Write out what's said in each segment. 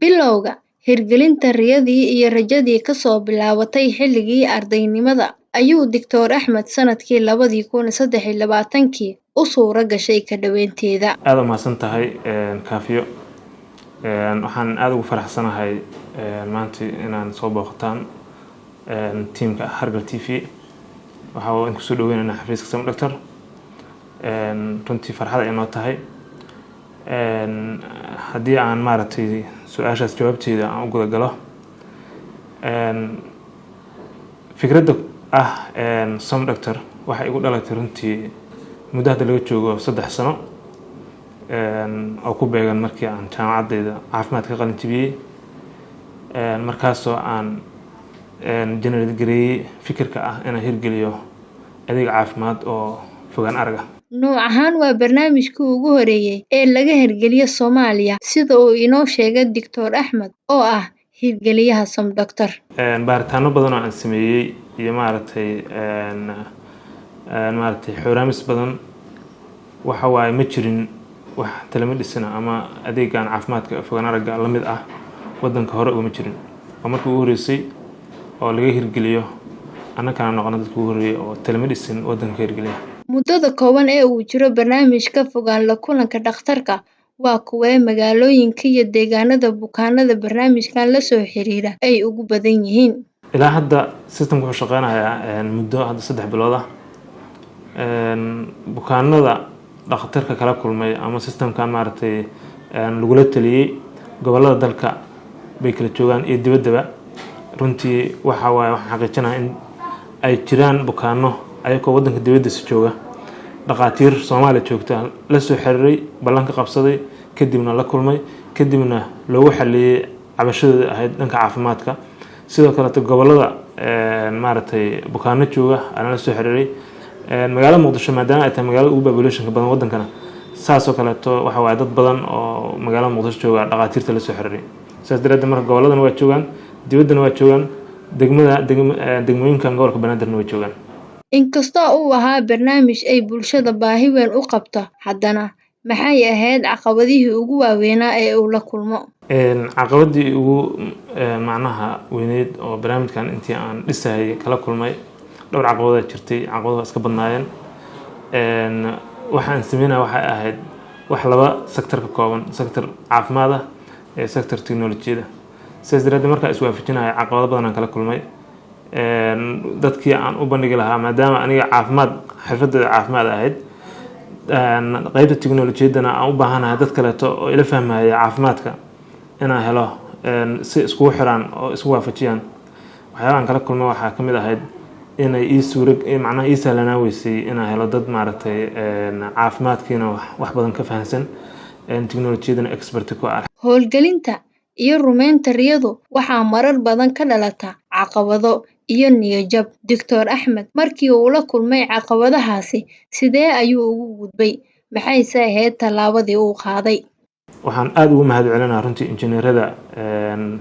Bilowga hirgelinta riyadii iyo rajadii ka soo bilaabatay xilligii ardaynimada ayuu Dr. Axmed sanadkii 2023 u suura gashay ka dhaweynteeda. aad u mahadsan tahay kaafiyo waxaan aad ugu faraxsanahay maanta inaan soo booqataan teamka Hargal TV waxa aan ku soo dhaweynaynaa xafiiska Sam Doctor runtii farxad ay noo tahay haddii aan maaragtay su'aashaas jawaabteeda aan u guda galo fikradda Sam Doctor waxay igu dhalatay runtii muddo hadda laga joogo 3 sano oo ku beegan markii aan jaamacadda caafimaad ka qalin jabiyay markaasoo aan generate gareeyay fikirka ah inaan hirgeliyo adeeg caafimaad oo fogaan arag ah. Nooc ahaan waa barnaamijkii ugu horeeyay ee laga hirgeliyo Soomaaliya sida uu inoo sheegay Dr. Axmed oo ah hirgeliyaha Sam Doctor. baaritaano badan oo aan sameeyay iyo maaragtay xoraamis badan waxa waaye ma jirin wax telemedicine ama adeegan caafimaadka fogaan aragga la mid ah wadanka hore uma jirin oo markii ugu horeysay oo laga hirgeliyo annagana noqon dadka ugu horeeyay oo telemedicine wadanka hirgeliya. Muddada kooban ee uu jiro barnaamijka fogaan la kulanka dhakhtarka waa kuwee magaalooyinka iyo deegaanada bukaanada barnaamijkan la soo xiriira ay ugu badan yihiin. ilaa hadda systemku wuxuu shaqeynayaa muddo hadda 3 bilood ah bukaanada dhakhtarka kala kulmay ama systemkan maaragtay lagula taliyay gobolada dalka bay kala joogaan iyo dibaddaba runtii waxa waaye waxaan xaqiijinayaa in ay jiraan bukaano ayagoo wadanka dibaddiisa jooga dhaqaatiir Soomaaliya joogta la soo xiriiray ballan ka qabsaday kadibna la kulmay kadibna loogu xaliyay cabashadooda ahayd dhanka caafimaadka sidoo kale gobolada maaragtay bukaano jooga aan la soo xiriiray magaalada Muqdisho maadaama ay tahay magaalada ugu population badan wadankana saas oo kale waxa waaye dad badan oo magaalada Muqdisho jooga dhaqaatiirta la soo xiriiray saas darteed marka goboladana waa joogaan dibaddana waa joogaan degmooyinkan gobolka Banaadirna waa joogaan. Inkastoo uu ahaa barnaamij ay bulshada baahi weyn u qabto haddana maxay ahayd caqabadihii ugu waaweynaa ee uu la kulmo. caqabadii ugu macnaha weyneed oo barnaamijkan intii aan dhisay kala kulmay dhowr caqabado jirtay caqabado iska badnaayeen waxaan sameynaa waxay ahayd wax laba sector ka kooban sector caafimaad iyo sector technology sidaas darteed marka is waafajinayo caqabado badan aan kala kulmay dadkii aan u bandhigi lahaa maadaama aniga caafimaad xirfadda caafimaad ahayd qaybta technology-dana aan u baahanahay dad kale oo ila fahmaya caafimaadka inaan helo si isku xiran oo isku waafajiyaan waxyaalaha aan kala kulmay waxaa ka mid ahayd inay macnaha ii sahlanaan weysay inaan helo dad maaragtay caafimaadkiina wax badan ka fahansan technology-dana expert ku ah. Howlgelinta iyo rumeynta riyadu waxaa marar badan ka dhalata caqabado iyo niyad-jab. Dr. Axmed markii uu la kulmay caqabadahaasi sidee ayuu ugu gudbay maxayse ahayd tallaabadii uu qaaday. waxaan aad ugu mahadcelinayaa runtii injineerada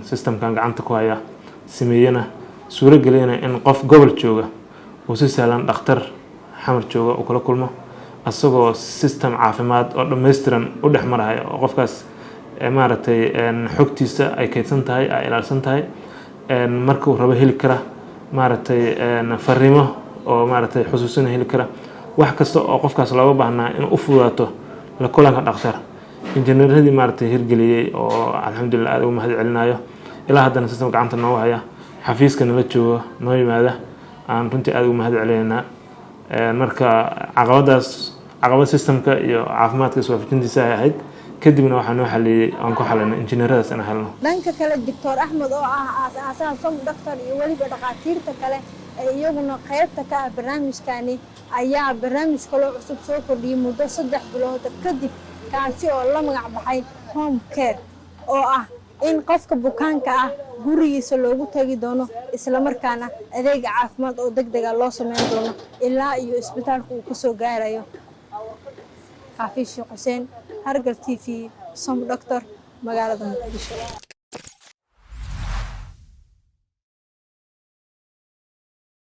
systemkan gacanta ku haya sameeyana suura galiyana in qof gobol jooga oo si sahlan dhakhtar xamar jooga oo kala kulmo asagoo system caafimaad oo dhameystiran u dhex marahay oo qofkaas maaragtay xogtiisa ay kaydsan tahay ay ilaalsan tahay markuu rabo heli kara maaragtay fariimo oo maaragtay xusuusin heli kara wax kasta oo qofkaas looga baahnaa in u fududaato la kulanka dhakhtar injineeradii maaragtay hirgeliyay oo alxamdulillah aad ugu mahadcelinayo ilaa haddana system gacanta noo haya xafiiska nala jooga noo yimaada aan runtii aad ugu mahadcelinaynaa marka caqabad systemka iyo caafimaadka iswaafajintiisa ay ahayd kadibna waxaan noo xaliyay aan ku xalinay injineeradaas inaan helno. dhanka kale Dr. Axmed oo ah aasaasaha Sam Doctor iyo waliba dhaqaatiirta kale ee iyaguna qaybta ka ah barnaamijkani ayaa barnaamij kale cusub soo kordhiyay muddo 3 bilood kadib kaasi oo la magac baxay home care oo ah in qofka bukaanka ah gurigiisa loogu tagi doono isla markaana adeeg caafimaad oo degdeg ah loo sameyn doono ilaa iyo isbitaalka uu ka soo gaarayo. Xafiis Xuseen Hargal TV Sam Doctor magaalada Muqdisho.